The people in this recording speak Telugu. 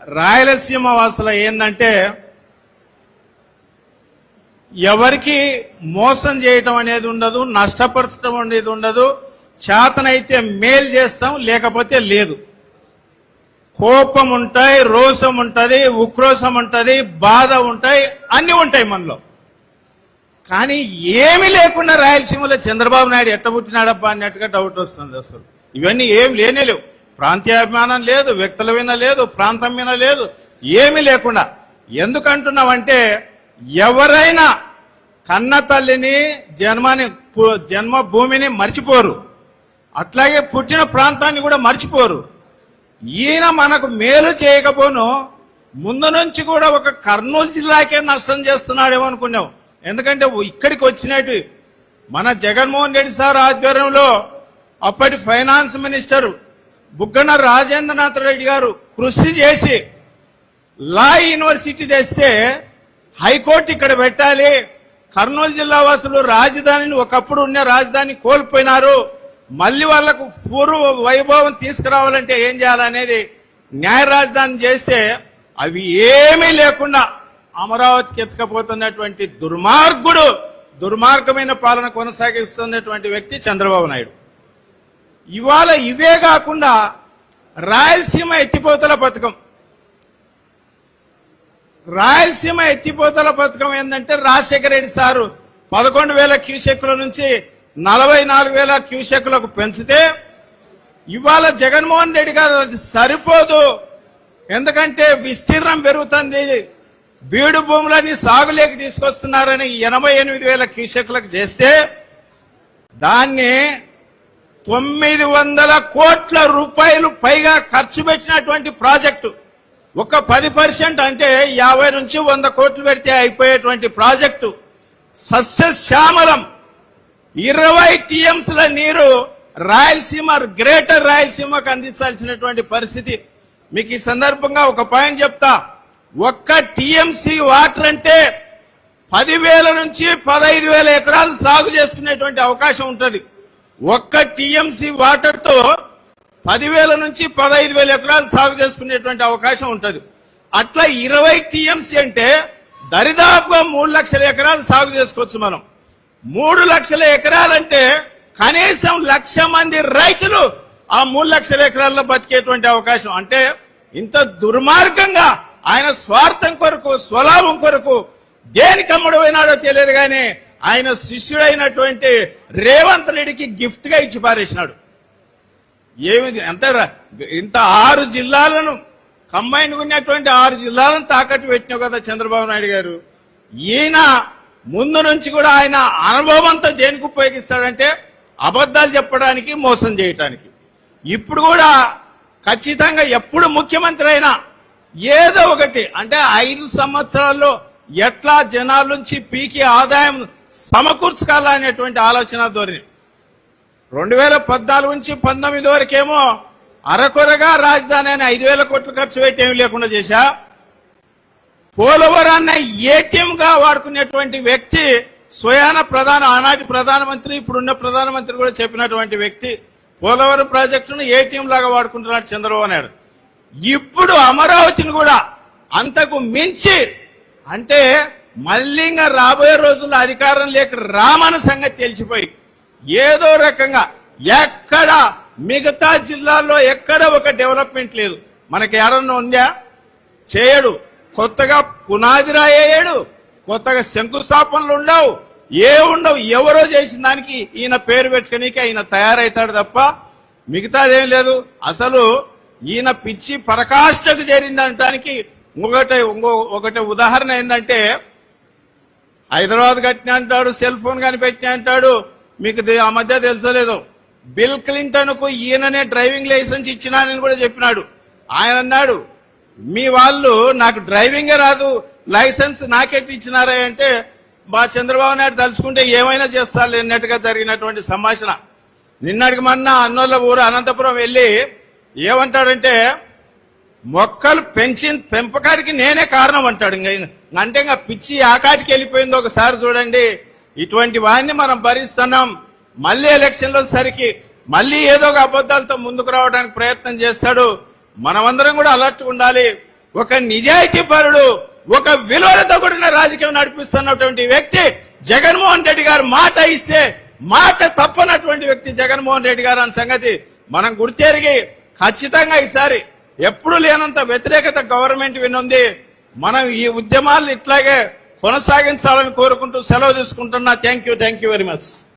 రాయలసీమ వాసుల ఏందంటే ఎవరికి మోసం చేయటం అనేది ఉండదు, నష్టపరచడం అనేది ఉండదు. చేతనైతే మేలు చేస్తాం, లేకపోతే లేదు. కోపం ఉంటాయి, రోషం ఉంటది, ఉక్రోషం ఉంటది, బాధ ఉంటాయి, అన్ని ఉంటాయి మనలో. కానీ ఏమీ లేకుండా రాయలసీమలో చంద్రబాబు నాయుడు ఎట్ట పుట్టినాడబ్బా అన్నట్టుగా డౌట్ వస్తుంది. అసలు ఇవన్నీ ఏం లేనే లేవు. ప్రాంతీయాభిమానం లేదు, వ్యక్తుల మీద లేదు, ప్రాంతం మీద లేదు, ఏమీ లేకుండా. ఎందుకంటున్నామంటే ఎవరైనా కన్న తల్లిని జన్మభూమిని మర్చిపోరు, అట్లాగే పుట్టిన ప్రాంతాన్ని కూడా మర్చిపోరు. ఈయన మనకు మేలు చేయకపోను ముందు నుంచి కూడా ఒక కర్నూలు జిల్లాకే నష్టం చేస్తున్నాడేమో అనుకున్నాం. ఎందుకంటే ఇక్కడికి వచ్చినట్టు మన జగన్మోహన్ రెడ్డి సార్ ఆధ్వర్యంలో అప్పటి ఫైనాన్స్ మినిస్టర్ బుగ్గన రాజేంద్రనాథ్ రెడ్డి గారు కృషి చేసి లా యూనివర్సిటీ తెస్తే హైకోర్టు ఇక్కడ పెట్టాలి, కర్నూలు జిల్లా వాసులు రాజధానిని ఒకప్పుడు ఉన్న రాజధాని కోల్పోయినారు, మళ్ళీ వాళ్లకు పూర్వ వైభవం తీసుకురావాలంటే ఏం చేయాలనేది న్యాయ రాజధాని చేస్తే అవి ఏమీ లేకుండా అమరావతికి ఎత్తుకపోతున్నటువంటి దుర్మార్గమైన పాలన కొనసాగిస్తున్నటువంటి వ్యక్తి చంద్రబాబు నాయుడు. ఇవాళ ఇవే కాకుండా రాయలసీమ ఎత్తిపోతల పథకం ఏంటంటే రాజశేఖర రెడ్డి సారు 11,000 క్యూసెక్కుల నుంచి 44,000 క్యూసెక్కులకు పెంచితే ఇవాళ జగన్మోహన్ రెడ్డి గారు అది సరిపోదు, ఎందుకంటే విస్తీర్ణం పెరుగుతుంది, బీడు భూములని సాగులేకి తీసుకొస్తున్నారని 88,000 క్యూసెక్కులకు చేస్తే దాన్ని 900 కోట్ల రూపాయలు పైగా ఖర్చు పెట్టినటువంటి ప్రాజెక్టు. ఒక 10% అంటే 50 నుంచి 100 కోట్లు పెడితే అయిపోయేటువంటి ప్రాజెక్టు సస్యశ్యామలం 20 టీఎంసీల నీరు రాయలసీమ గ్రేటర్ రాయలసీమకు అందించాల్సినటువంటి పరిస్థితి. మీకు ఈ సందర్భంగా ఒక పాయింట్ చెప్తా. ఒక్క టీఎంసీ వాటర్ అంటే 10,000 నుంచి 15,000 ఎకరాలు సాగు చేసుకునేటువంటి అవకాశం ఉంటుంది. ఒక్క టీఎంసీ వాటర్ తో 10,000 నుంచి 15,000 ఎకరాలు సాగు చేసుకునేటువంటి అవకాశం ఉంటుంది. అట్లా 20 టీఎంసీ అంటే దరిదాపుగా 3 లక్షల ఎకరాలు సాగు చేసుకోవచ్చు మనం. 3 లక్షల ఎకరాలంటే కనీసం 1,00,000 మంది రైతులు ఆ 3 లక్షల ఎకరాల్లో బతికేటువంటి అవకాశం. అంటే ఇంత దుర్మార్గంగా ఆయన స్వార్థం కొరకు, స్వలాభం కొరకు దేనికి అమ్ముడుపోయినాడో తెలియదు కానీ ఆయన శిష్యుడైనటువంటి రేవంత్ రెడ్డికి గిఫ్ట్ గా ఇచ్చి పారేసినాడు. ఏమిది అంత ఇంత 6 జిల్లాలను కంబైన్ ఉన్నటువంటి 6 జిల్లాలను తాకట్టు పెట్టినావు కదా చంద్రబాబు నాయుడు గారు. ఈయన ముందు నుంచి కూడా ఆయన అనుభవం అంతా దేనికి ఉపయోగిస్తాడంటే అబద్ధాలు చెప్పడానికి, మోసం చేయటానికి. ఇప్పుడు కూడా ఖచ్చితంగా ఎప్పుడు ముఖ్యమంత్రి అయినా ఏదో ఒకటి అంటే 5 సంవత్సరాల్లో ఎట్లా జనాల నుంచి పీకి ఆదాయం సమకూర్చుకోవాలనేటువంటి ఆలోచన ధోరణి. 2014 నుంచి 19 వరకేమో అరకొరగా రాజధాని అని 5,000 కోట్లు ఖర్చు పెట్టి ఏమి లేకుండా చేశా. పోలవరాన్ని ఏటీఎం గా వాడుకునేటువంటి వ్యక్తి స్వయాన ఆనాటి ప్రధానమంత్రి, ఇప్పుడున్న ప్రధానమంత్రి కూడా చెప్పినటువంటి వ్యక్తి పోలవరం ప్రాజెక్టును ఏటీఎం లాగా వాడుకుంటున్నాడు చంద్రబాబు నాయుడు. ఇప్పుడు అమరావతిని కూడా అంతకు మించి అంటే మళ్ళీ ఇంకా రాబోయే రోజుల్లో అధికారం లేక రామన్న సంగతి తెలిసిపోయి ఏదో రకంగా ఎక్కడ మిగతా జిల్లాల్లో ఎక్కడ ఒక డెవలప్మెంట్ లేదు. మనకి ఎవరన్నా ఉందా? చేయడు. కొత్తగా పునాది రాయేయడు, కొత్తగా శంకుస్థాపనలు ఉండవు, ఉండవు. ఎవరో చేసిన దానికి ఈయన పేరు పెట్టుకునికి ఆయన తయారవుతాడు తప్ప మిగతాదేం లేదు. అసలు ఈయన పిచ్చి పరకాష్ఠకు చేరిందనటానికి ఒకటి ఉదాహరణ ఏంటంటే హైదరాబాద్ కట్టిన అంటాడు, సెల్ ఫోన్ కానీ పెట్టిన అంటాడు. మీకు ఆ మధ్య తెలుసలేదు, బిల్ క్లింటన్ కు ఈయననే డ్రైవింగ్ లైసెన్స్ ఇచ్చినానని కూడా చెప్పినాడు. ఆయన అన్నాడు, మీ వాళ్ళు నాకు డ్రైవింగే రాదు, లైసెన్స్ నాకెట్టి ఇచ్చినారా అంటే మా చంద్రబాబు నాయుడు తలుచుకుంటే ఏమైనా చేస్తారు అన్నట్టుగా జరిగినటువంటి సంభాషణ. నిన్నటికి మొన్న అన్నోళ్ళ ఊరు అనంతపురం వెళ్లి ఏమంటాడంటే మొక్కలు పెంపకానికి నేనే కారణం అంటాడు. అంటే ఇంకా పిచ్చి ఆకాటికి వెళ్ళిపోయింది. ఒకసారి చూడండి, ఇటువంటి వాడిని మనం భరిస్తున్నాం. మళ్ళీ ఎలక్షన్లో సరికి మళ్ళీ ఏదో ఒక అబద్ధాలతో ముందుకు రావడానికి ప్రయత్నం చేస్తాడు. మనమందరం కూడా అలర్ట్ ఉండాలి. ఒక నిజాయితీ పరుడు, ఒక విలువలతో కూడిన రాజకీయం నడిపిస్తున్నటువంటి వ్యక్తి జగన్మోహన్ రెడ్డి గారు. మాట ఇస్తే మాట తప్పనటువంటి వ్యక్తి జగన్మోహన్ రెడ్డి గారు అన్న సంగతి మనం గుర్తెరిగి ఖచ్చితంగా ఈసారి ఎప్పుడు లేనంత వ్యతిరేకత గవర్నమెంట్ వినుంది. మనం ఈ ఉద్యమాలను ఇట్లాగే కొనసాగించాలని కోరుకుంటూ సెలవు తీసుకుంటున్నా. Thank you very much.